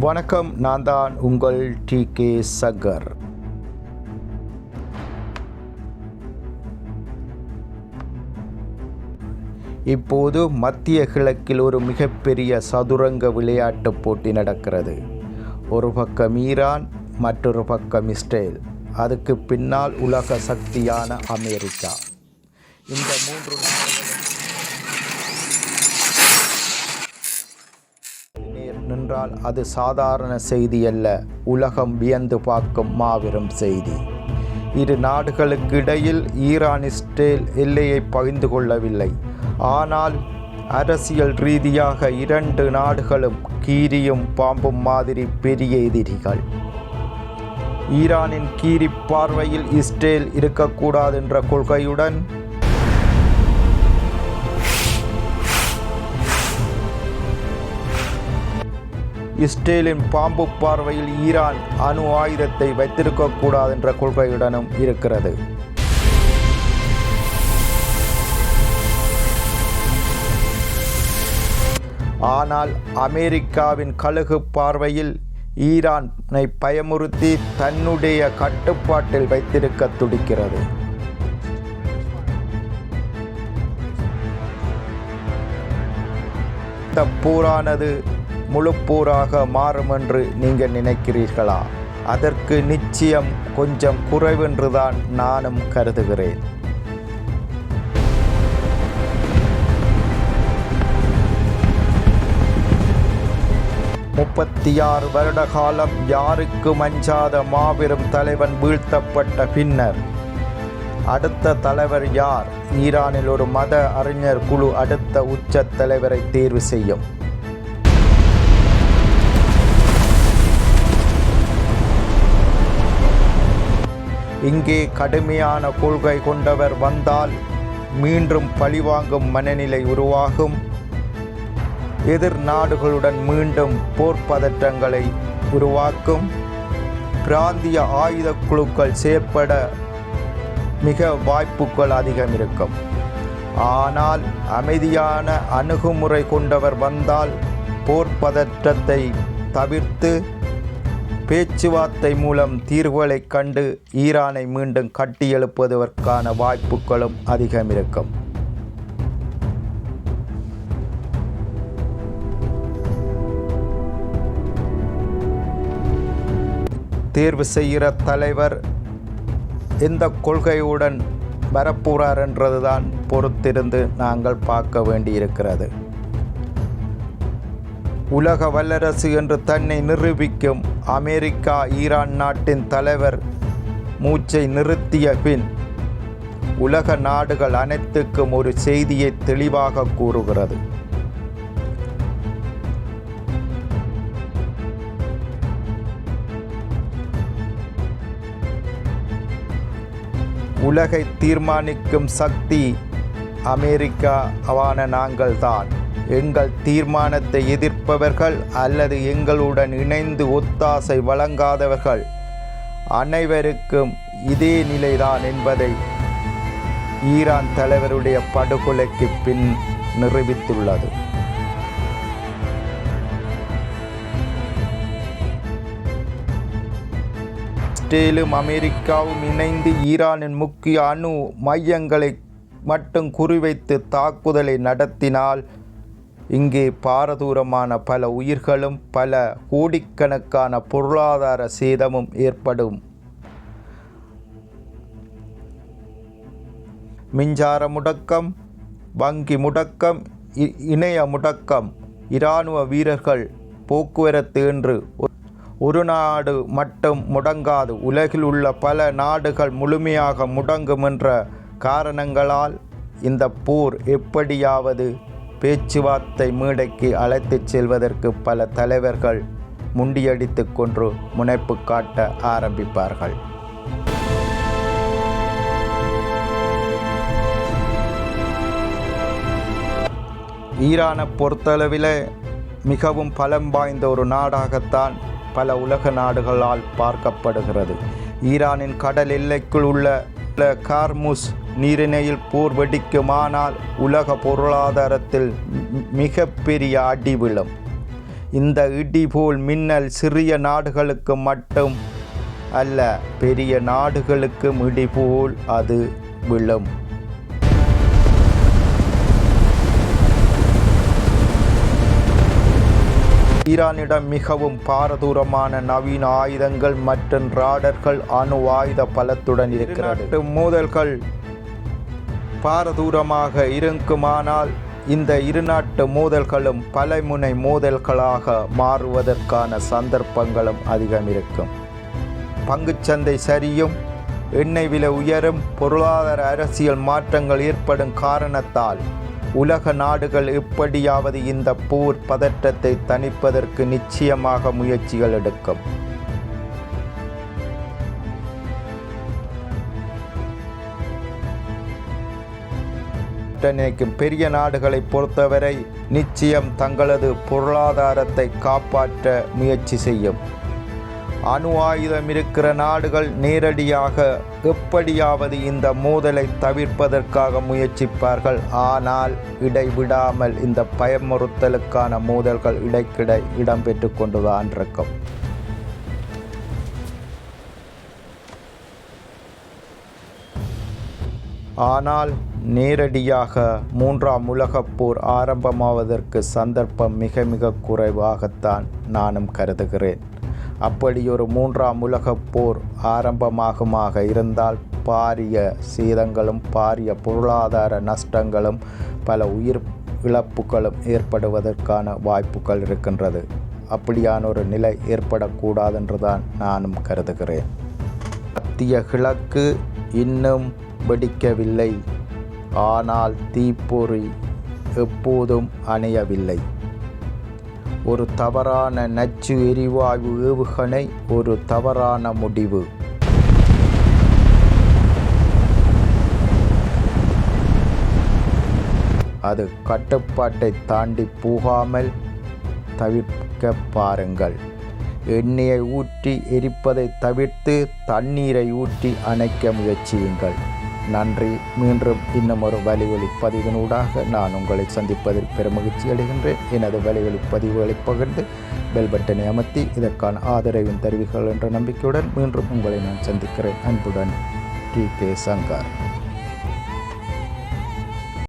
வணக்கம், நான் தான் உங்கள் டி.கே. சகர். இப்போது மத்திய கிழக்கில் ஒரு மிகப்பெரிய சதுரங்க விளையாட்டுப் போட்டி நடக்கிறது. ஒரு பக்கம் ஈரான், மற்றொரு பக்கம் இஸ்ரேல், அதுக்கு பின்னால் உலக சக்தியான அமெரிக்கா. இந்த மூன்று நின்றால் அது சாதாரண செய்தி அல்ல, உலகம் வியந்து பார்க்கும் மாபெரும் செய்தி. இரு நாடுகளுக்கு இடையில் ஈரான் இஸ்ரேல் எல்லையை பகிர்ந்து கொள்ளவில்லை. ஆனால் அரசியல் ரீதியாக இரண்டு நாடுகளும் கீரியும் பாம்பும் மாதிரி பெரிய எதிரிகள். ஈரானின் கீரி பார்வையில் இஸ்ரேல் இருக்கக்கூடாது என்ற கொள்கையுடன் இஸ்ரேலின் பாம்பு பார்வையில் ஈரான் அணு ஆயுதத்தை வைத்திருக்கக்கூடாது என்ற கொள்கையுடனும் இருக்கிறது. ஆனால் அமெரிக்காவின் கழுகு பார்வையில் ஈரானை பயமுறுத்தி தன்னுடைய கட்டுப்பாட்டில் வைத்திருக்க துடிக்கிறது. இந்த போரானது முழு போராக மாறும் என்று நீங்கள் நினைக்கிறீர்களா? அதற்கு நிச்சயம் கொஞ்சம் குறைவென்றுதான் நானும் கருதுகிறேன். முப்பத்தாறு வருட காலம் யாருக்கும் அஞ்சாத மாபெரும் தலைவன் வீழ்த்தப்பட்ட பின்னர் அடுத்த தலைவர் யார்? ஈரானில் ஒரு மத அறிஞர் குழு அடுத்த உச்ச தலைவரை தேர்வு செய்யும். இங்கே கடுமையான கொள்கை கொண்டவர் வந்தால் மீண்டும் பழிவாங்கும் மனநிலை உருவாகும். எதிர் நாடுகளுடன் மீண்டும் போர் பதற்றங்களை உருவாக்கும். பிராந்திய ஆயுத குழுக்கள் செயற்பட மிக வாய்ப்புகள் அதிகம் இருக்கும். ஆனால் அமைதியான அணுகுமுறை கொண்டவர் வந்தால் போர் பதற்றத்தை தவிர்த்து பேச்சுவார்த்தை மூலம் தீர்வுகளை கண்டு ஈரானை மீண்டும் கட்டியெழுப்புவதற்கான வாய்ப்புகளும் அதிகம் இருக்கும். தேர்வு செய்கிற தலைவர் எந்த கொள்கையுடன் வரப்போறார் என்றதுதான் பொறுத்திருந்து நாங்கள் பார்க்க வேண்டியிருக்கிறது. உலக வல்லரசு என்று தன்னை நிரூபிக்கும் அமெரிக்கா ஈரான் நாட்டின் தலைவர் மூச்சை நிறுத்திய பின் உலக நாடுகள் அனைத்துக்கும் ஒரு செய்தியை தெளிவாக கூறுகிறது. உலகை தீர்மானிக்கும் சக்தி அமெரிக்காவான நாங்கள்தான். எங்கள் தீர்மானத்தை எதிர்ப்பவர்கள் அல்லது எங்களுடன் இணைந்து ஒத்தாசை வழங்காதவர்கள் அனைவருக்கும் இதே நிலைதான் என்பதை ஈரான் தலைவருடைய படுகொலைக்கு பின் நிரூபித்துள்ளது. இஸ்ரேலும் அமெரிக்காவும் இணைந்து ஈரானின் முக்கிய அணு மையங்களை மட்டும் குறிவைத்து தாக்குதலை நடத்தினால் இங்கே பாரதூரமான பல உயிர்களும் பல கோடிக்கணக்கான பொருளாதார சேதமும் ஏற்படும். மின்சார முடக்கம், வங்கி முடக்கம், இணைய முடக்கம், இராணுவ வீரர்கள், போக்குவரத்து என்று ஒரு நாடு மட்டும் முடங்காது. உலகில் உள்ள பல நாடுகள் முழுமையாக முடங்கும் என்ற காரணங்களால் இந்த போர் எப்படியாவது பேச்சுவார்த்தை மேடைக்கு அழைத்துச் செல்வதற்கு பல தலைவர்கள் முண்டியடித்து கொண்டு முனைப்பு காட்ட ஆரம்பிப்பார்கள். ஈரானை பொறுத்தளவில் மிகவும் பலம் வாய்ந்த ஒரு நாடாகத்தான் பல உலக நாடுகளால் பார்க்கப்படுகிறது. ஈரானின் கடல் எல்லைக்குள் உள்ள கார்முஸ் நீரிணையில் போர் வெடிக்குமானால் உலக பொருளாதாரத்தில் மிகப்பெரிய அடி விழும். இந்த இடி போல் மின்னல் சிறிய நாடுகளுக்கு மட்டும் அல்ல, பெரிய நாடுகளுக்கும் இடி போல் அது விழும். ஈரானிடம் மிகவும் பாரதூரமான நவீன ஆயுதங்கள் மற்றும் ராடர்கள், அணு ஆயுத பலத்துடன் இருக்கிறது. மோதல்கள் பாரதூரமாக இருக்குமானால் இந்த இருநாட்டு மோதல்களும் பலமுனை மோதல்களாக மாறுவதற்கான சந்தர்ப்பங்களும் அதிகம் இருக்கும். பங்குச்சந்தை சரியும், எண்ணெய் விலை உயரும், பொருளாதார அரசியல் மாற்றங்கள் ஏற்படும் காரணத்தால் உலக நாடுகள் எப்படியாவது இந்த போர் பதற்றத்தை தணிப்பதற்கு நிச்சயமாக முயற்சிகள் எடுக்கும். நினைக்கும் பெரிய நாடுகளை பொறுத்தவரை நிச்சயம் தங்களது பொருளாதாரத்தை காப்பாற்ற முயற்சி செய்யும். அணு ஆயுதம் இருக்கிற நாடுகள் நேரடியாக எப்படியாவது இந்த மோதலை தவிர்ப்பதற்காக முயற்சிப்பார்கள். ஆனால் இடைவிடாமல் இந்த பயமுறுத்தலுக்கான மோதல்கள் இடைக்கிடை இடம்பெற்று கொண்டுதான் இருக்கும். ஆனால் நேரடியாக மூன்றாம் உலகப் போர் ஆரம்பமாவதற்கு சந்தர்ப்பம் மிக மிக குறைவாகத்தான் நானும் கருதுகிறேன். அப்படியொரு மூன்றாம் உலகப் போர் ஆரம்பமாகுமாக இருந்தால் பாரிய சேதங்களும் பாரிய பொருளாதார நஷ்டங்களும் பல உயிர் இழப்புகளும் ஏற்படுவதற்கான வாய்ப்புகள் இருக்கின்றது. அப்படியான ஒரு நிலை ஏற்படக்கூடாது என்றுதான் நானும் கருதுகிறேன். மத்திய கிழக்கு இன்னும் வெடிக்கவில்லை, ஆனால் தீப்பொறி எப்போதும் அணையவில்லை. ஒரு தவறான நச்சு எரிவாயு ஏவுகணை ஒரு தவறான முடிவு. அது கட்டுப்பாட்டை தாண்டி போகாமல் தவிர்க்க பாருங்கள். எண்ணெயை ஊற்றி எரிப்பதை தவிர்த்து தண்ணீரை ஊற்றி அணைக்க முயற்சியுங்கள். நன்றி. மீண்டும் இன்னும் ஒரு வலையொலி பதிவினூடாக நான் உங்களை சந்திப்பதில் பெருமகிழ்ச்சி அடைகின்றேன். எனது வலையொலி பதிவுகளை பகிர்ந்து பெல் பட்டனை அமர்த்தி இதற்கான ஆதரவின் தெரிவிகள் என்ற நம்பிக்கையுடன் மீண்டும் உங்களை நான் சந்திக்கிறேன். அன்புடன் டி.கே. சங்கர்.